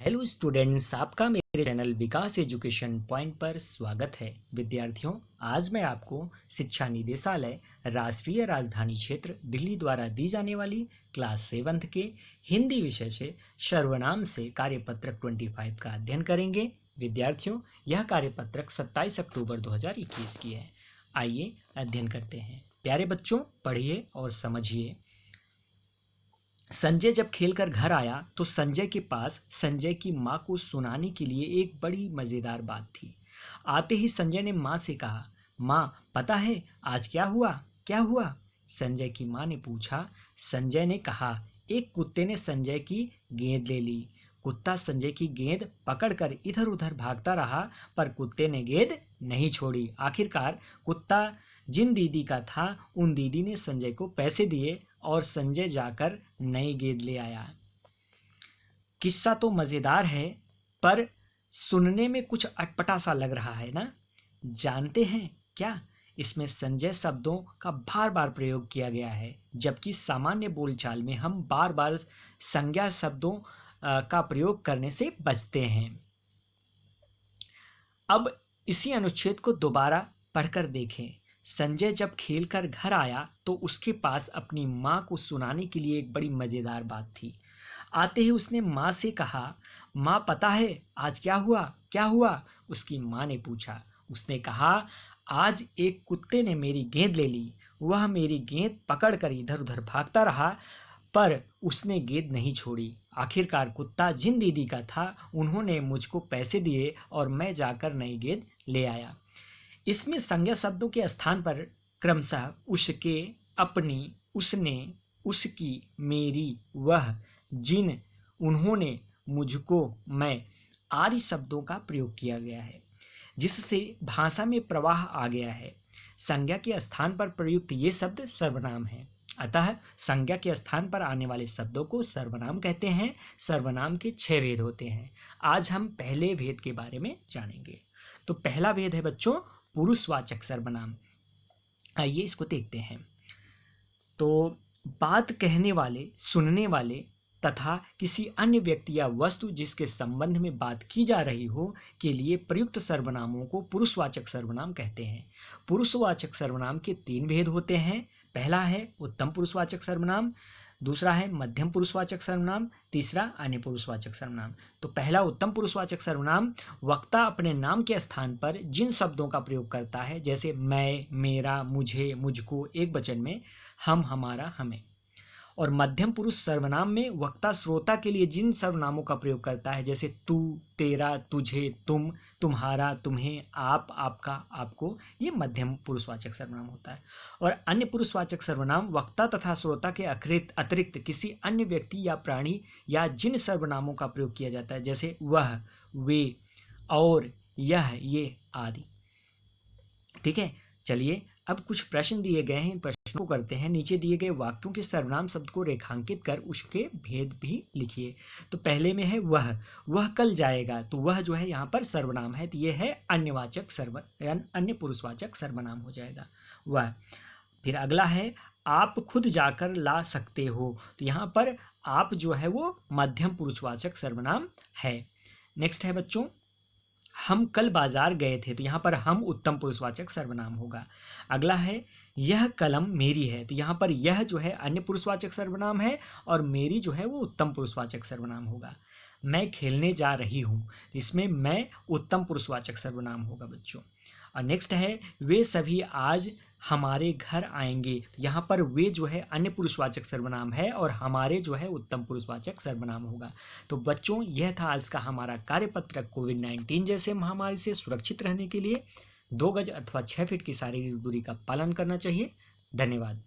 Hello students, आपका मेरे channel विकास education point पर स्वागत है। विद्यार्थियों, आज मैं आपको शिक्षा निदेशालय राष्ट्रीय राजधानी क्षेत्र दिल्ली द्वारा दी जाने वाली क्लास 7th के हिंदी विषय से सर्वनाम से कार्यपत्रक 25 का अध्ययन करेंगे। विद्यार्थियों, यह कार्यपत्रक 27 अक्टूबर 2021 की है। आइए अध्ययन करते हैं। प्यारे बच्चों, पढ़िए और समझिए। संजय जब खेलकर घर आया तो संजय के पास संजय की माँ को सुनाने के लिए एक बड़ी मज़ेदार बात थी। आते ही संजय ने माँ से कहा, माँ, पता है आज क्या हुआ? क्या हुआ? संजय की माँ ने पूछा। संजय ने कहा, एक कुत्ते ने संजय की गेंद ले ली। कुत्ता संजय की गेंद पकड़कर इधर उधर भागता रहा, पर कुत्ते ने गेंद नहीं छोड़ी। आखिरकार कुत्ता जिन दीदी का था, उन दीदी ने संजय को पैसे दिए और संजय जाकर नई गेंद ले आया। किस्सा तो मज़ेदार है, पर सुनने में कुछ अटपटा सा लग रहा है ना? जानते हैं क्या? इसमें संजय शब्दों का बार बार प्रयोग किया गया है, जबकि सामान्य बोलचाल में हम बार बार संज्ञा शब्दों का प्रयोग करने से बचते हैं। अब इसी अनुच्छेद को दोबारा पढ़कर देखें। संजय जब खेलकर घर आया तो उसके पास अपनी माँ को सुनाने के लिए एक बड़ी मज़ेदार बात थी। आते ही उसने माँ से कहा, माँ, पता है आज क्या हुआ? क्या हुआ? उसकी माँ ने पूछा। उसने कहा, आज एक कुत्ते ने मेरी गेंद ले ली। वह मेरी गेंद पकड़कर इधर उधर भागता रहा, पर उसने गेंद नहीं छोड़ी। आखिरकार कुत्ता जिन दीदी का था, उन्होंने मुझको पैसे दिए और मैं जाकर नई गेंद ले आया। इसमें संज्ञा शब्दों के स्थान पर क्रमशः उसके, अपनी, उसने, उसकी, मेरी, वह, जिन, उन्होंने, मुझको, मैं आदि शब्दों का प्रयोग किया गया है, जिससे भाषा में प्रवाह आ गया है। संज्ञा के स्थान पर प्रयुक्त ये शब्द सर्वनाम है। अतः संज्ञा के स्थान पर आने वाले शब्दों को सर्वनाम कहते हैं। सर्वनाम के 6 भेद होते हैं। आज हम पहले भेद के बारे में जानेंगे। तो पहला भेद है बच्चों, पुरुषवाचक सर्वनाम। आइए इसको देखते हैं। तो बात कहने वाले, सुनने वाले तथा किसी अन्य व्यक्ति या वस्तु जिसके संबंध में बात की जा रही हो के लिए प्रयुक्त सर्वनामों को पुरुषवाचक सर्वनाम कहते हैं। पुरुषवाचक सर्वनाम के 3 भेद होते हैं। पहला है उत्तम पुरुषवाचक सर्वनाम, दूसरा है मध्यम पुरुषवाचक सर्वनाम, तीसरा अन्य पुरुषवाचक सर्वनाम। तो पहला उत्तम पुरुषवाचक सर्वनाम, वक्ता अपने नाम के स्थान पर जिन शब्दों का प्रयोग करता है, जैसे मैं, मेरा, मुझे, मुझको एक वचन में, हम, हमारा, हमें। और मध्यम पुरुष सर्वनाम में वक्ता श्रोता के लिए जिन सर्वनामों का प्रयोग करता है, जैसे तू, तेरा, तुझे, तुम, तुम्हारा, तुम्हें, आप, आपका, आपको, ये मध्यम पुरुषवाचक सर्वनाम होता है। और अन्य पुरुषवाचक सर्वनाम वक्ता तथा श्रोता के अतिरिक्त किसी अन्य व्यक्ति या प्राणी या जिन सर्वनामों का प्रयोग किया जाता है, जैसे वह, वे, और, यह, ये आदि। ठीक है, चलिए अब कुछ प्रश्न दिए गए हैं, इन प्रश्नों को करते हैं। नीचे दिए गए वाक्यों के सर्वनाम शब्द को रेखांकित कर उसके भेद भी लिखिए। तो पहले में है वह कल जाएगा। तो वह जो है यहाँ पर सर्वनाम है, तो ये है अन्य पुरुषवाचक सर्वनाम हो जाएगा वह। फिर अगला है आप खुद जाकर ला सकते हो। तो यहाँ पर आप जो है वो मध्यम पुरुषवाचक सर्वनाम है। नेक्स्ट है बच्चों, हम कल बाजार गए थे। तो यहाँ पर हम उत्तम पुरुषवाचक सर्वनाम होगा। अगला है यह कलम मेरी है। तो यहाँ पर यह जो है अन्य पुरुषवाचक सर्वनाम है और मेरी जो है वो उत्तम पुरुषवाचक सर्वनाम होगा। मैं खेलने जा रही हूँ, इसमें मैं उत्तम पुरुषवाचक सर्वनाम होगा बच्चों। और नेक्स्ट है वे सभी आज हमारे घर आएंगे। यहाँ पर वे जो है अन्य पुरुषवाचक सर्वनाम है और हमारे जो है उत्तम पुरुषवाचक सर्वनाम होगा। तो बच्चों, यह था आज का हमारा कार्यपत्रक। कोविड-19 जैसे महामारी से सुरक्षित रहने के लिए 2 गज अथवा 6 फीट की शारीरिक दूरी का पालन करना चाहिए। धन्यवाद।